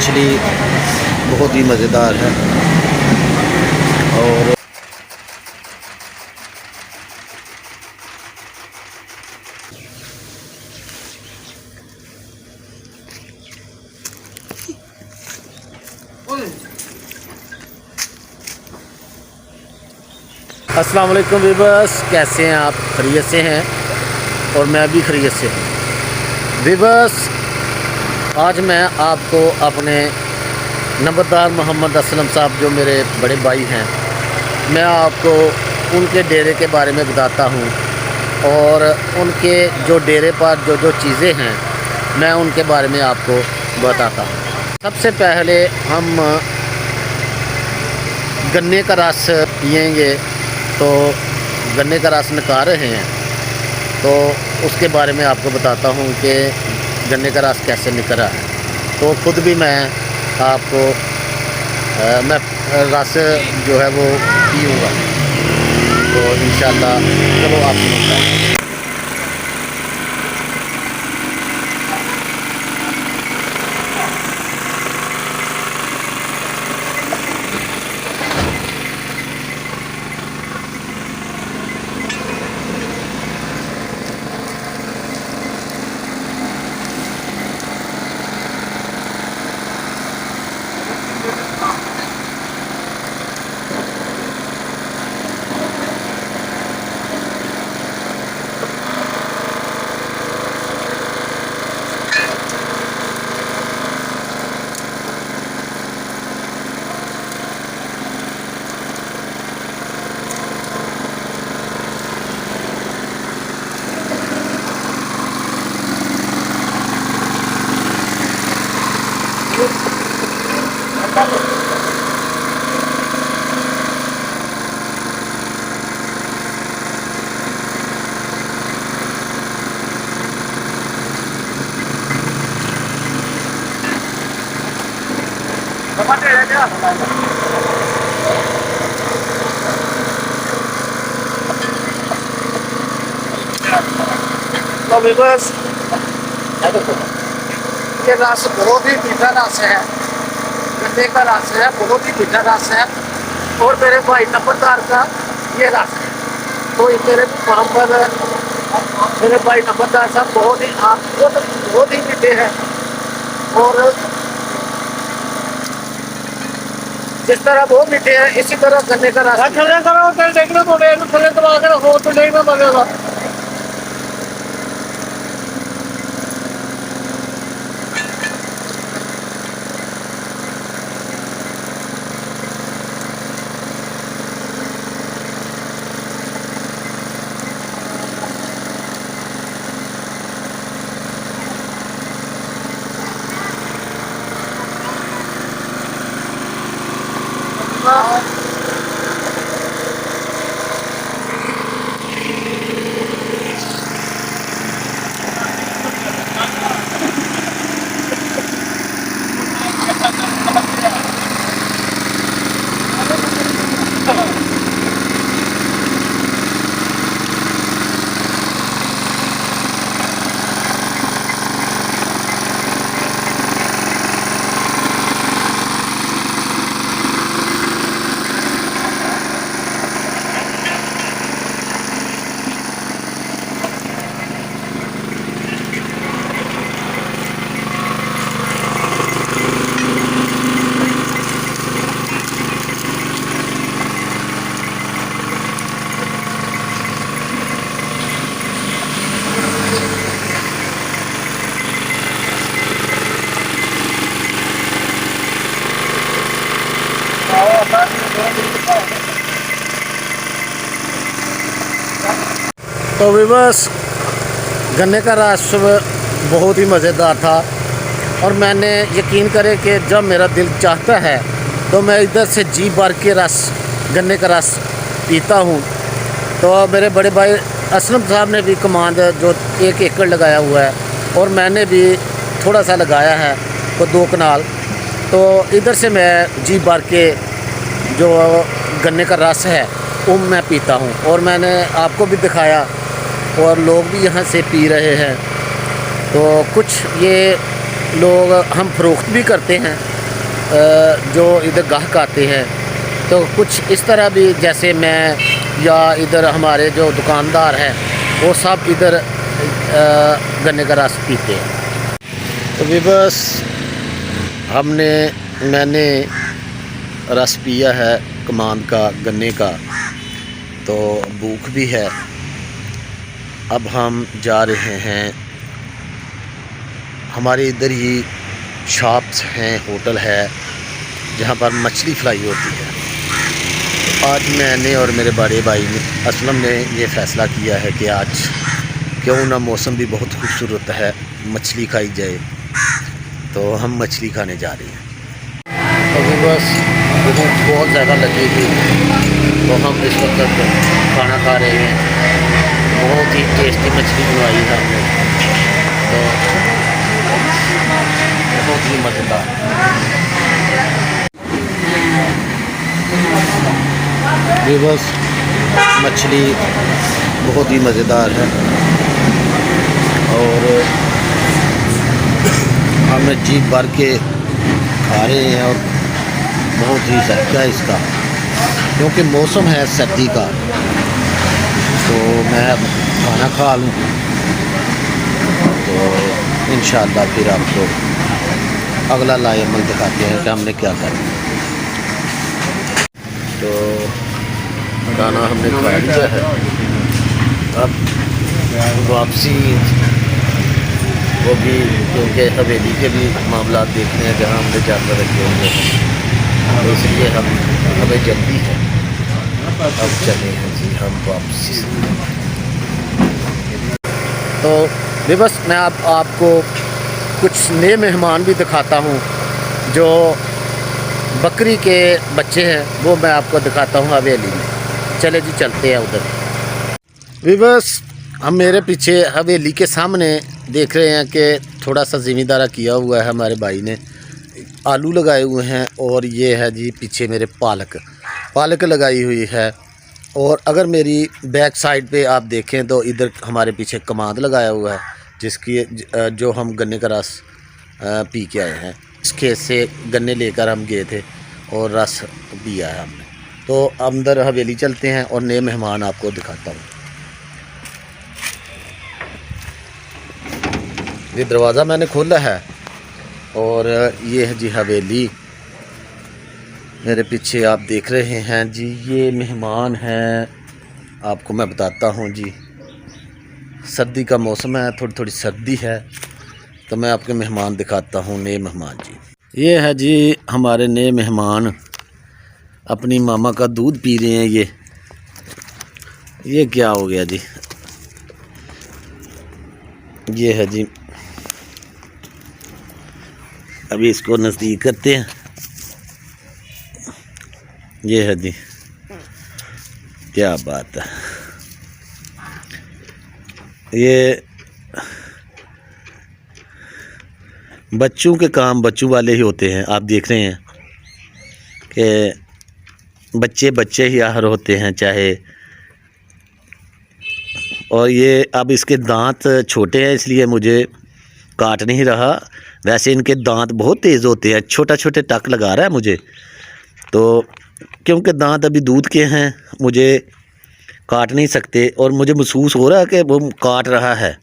मछली बहुत ही मज़ेदार है। और अस्सलाम वालेकुम वीवर्स, कैसे हैं आप? खैरियत से हैं? और मैं भी खैरियत से हूँ। वीवर्स, आज मैं आपको अपने नंबरदार मोहम्मद असलम साहब, जो मेरे बड़े भाई हैं, मैं आपको उनके डेरे के बारे में बताता हूँ और उनके जो डेरे पर जो जो चीज़ें हैं मैं उनके बारे में आपको बताता हूँ। सबसे पहले हम गन्ने का रस पिएंगे, तो गन्ने का रस निकाल रहे हैं, तो उसके बारे में आपको बताता हूँ कि गन्ने का रस कैसे निकल रहा है। तो ख़ुद भी मैं आपको मैं रस जो है वो पीऊँगा, तो इंशाल्लाह चलो आपको बताता हूँ। तो विवर्स, ये रस बहुत ही मीठा रस है, गन्ने का रस है, बहुत ही मीठा रस है। और मेरे भाई नंबरदार का ये रस है। तो मेरे मोहम्मद, मेरे भाई नंबरदार साहब बहुत ही बहुत ही मीठे हैं। और जिस तरह वो मीठे हैं, इसी तरह गन्ने का रस देखना पड़ेगा। तो विवर्स, गन्ने का रस बहुत ही मज़ेदार था और मैंने यकीन करे कि जब मेरा दिल चाहता है तो मैं इधर से जी भर के गन्ने का रस पीता हूँ। तो मेरे बड़े भाई असलम साहब ने भी कमांड जो 1 एकड़ लगाया हुआ है और मैंने भी थोड़ा सा लगाया है, तो 2 कनाल। तो इधर से मैं जी भर के जो गन्ने का रस है वो मैं पीता हूँ और मैंने आपको भी दिखाया और लोग भी यहाँ से पी रहे हैं। तो कुछ ये लोग हम फ़रोख्त भी करते हैं जो इधर गाहक आते हैं तो कुछ इस तरह भी, जैसे मैं या इधर हमारे जो दुकानदार हैं वो सब इधर गन्ने का रस पीते हैं। तो भी बस मैंने रस पिया है कमांद का, गन्ने का, तो भूख भी है। अब हम जा रहे हैं, हमारे इधर ही शॉप्स हैं, होटल है जहाँ पर मछली फ्राई होती है। तो आज मैंने और मेरे बड़े भाई ने, असलम ने ये फ़ैसला किया है कि आज क्यों ना, मौसम भी बहुत खूबसूरत है, मछली खाई जाए। तो हम मछली खाने जा रहे हैं। अभी बस भूख बहुत ज़्यादा लगी थी तो हम इस वक्त खाना खा रहे हैं। बहुत ही टेस्टी मछली बनवाई है हमने, तो बहुत ही मज़ेदार। ये बस मछली बहुत ही मज़ेदार है और हमने जी भर के खा रहे हैं और बहुत ही ज़ायका है इसका, क्योंकि मौसम है सर्दी का। तो मैं अब खाना खा लूँ तो इंशाअल्लाह फिर आपको अगला लाए अमल दिखाते हैं कि हमने क्या करना। तो खाना हमने खा लिया है, अब वापसी वो भी, क्योंकि हवेली के भी मामला देखने हैं जहाँ हमने जानवर रखे होंगे, तो इसलिए हमें जल्दी है। अब चले हैं जी हम वापसी। तो बस मैं आपको कुछ नए मेहमान भी दिखाता हूँ, जो बकरी के बच्चे हैं वो मैं आपको दिखाता हूँ हवेली में। चले जी चलते हैं उधर। बस हम मेरे पीछे हवेली के सामने देख रहे हैं कि थोड़ा सा ज़मींदारा किया हुआ है हमारे भाई ने, आलू लगाए हुए हैं। और ये है जी पीछे मेरे पालक लगाई हुई है। और अगर मेरी बैक साइड पे आप देखें तो इधर हमारे पीछे कमांद लगाया हुआ है, जिसकी जो हम गन्ने का रस पी के आए हैं। इस खेत से गन्ने लेकर हम गए थे और रस पिया है हमने। तो अंदर हवेली चलते हैं और नए मेहमान आपको दिखाता हूँ। ये दरवाज़ा मैंने खोला है और ये है जी हवेली। मेरे पीछे आप देख रहे हैं जी, ये मेहमान हैं। आपको मैं बताता हूँ जी, सर्दी का मौसम है, थोड़ी थोड़ी सर्दी है, तो मैं आपके मेहमान दिखाता हूँ, नए मेहमान जी। ये है जी हमारे नए मेहमान, अपनी मामा का दूध पी रहे हैं। ये क्या हो गया जी, ये है जी, अभी इसको नज़दीक करते हैं। ये है जी, क्या बात है। ये बच्चों के काम बच्चों वाले ही होते हैं। आप देख रहे हैं कि बच्चे ही आहर होते हैं चाहे। और ये अब इसके दांत छोटे हैं इसलिए मुझे काट नहीं रहा, वैसे इनके दांत बहुत तेज़ होते हैं। छोटा छोटे टक लगा रहा है मुझे, तो क्योंकि दांत अभी दूध के हैं मुझे काट नहीं सकते, और मुझे महसूस हो रहा है कि वो काट रहा है।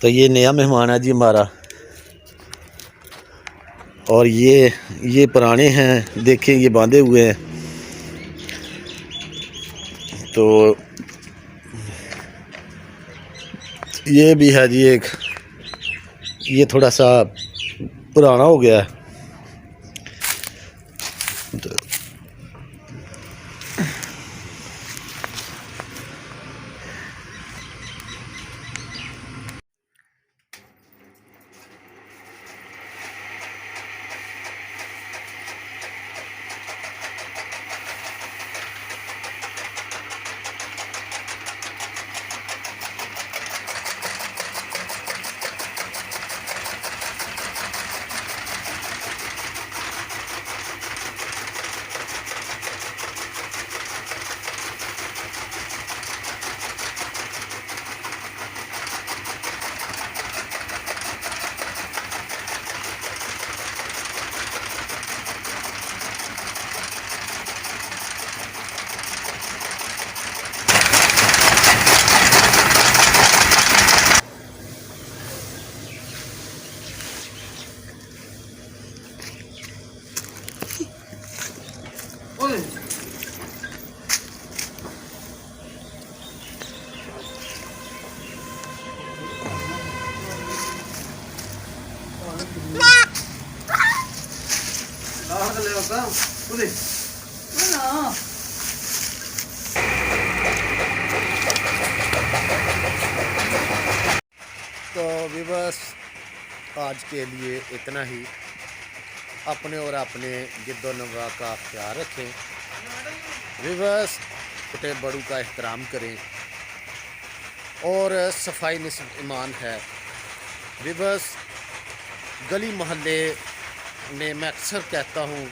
तो ये नया मेहमान है जी हमारा, और ये पुराने हैं, देखें ये बांधे हुए हैं। तो ये भी है जी एक, ये थोड़ा सा पुराना हो गया है। तो तो विवश आज के लिए इतना ही। अपने और अपने गिद्दोनवा का ख्याल रखें। विवश छोटे बड़ों का एहतराम करें और सफाई निस्फ ईमान है। विवश गली मोहल्ले में मैं अक्सर कहता हूँ,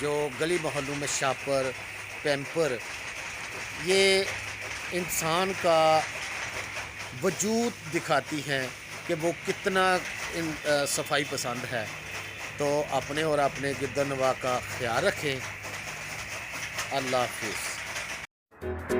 जो गली मोहल्लों में शापर पैम्पर ये इंसान का वजूद दिखाती हैं कि वो कितना सफाई पसंद है। तो अपने और अपने गिद्दोनवा का ख्याल रखें। अल्लाह हाफिज़।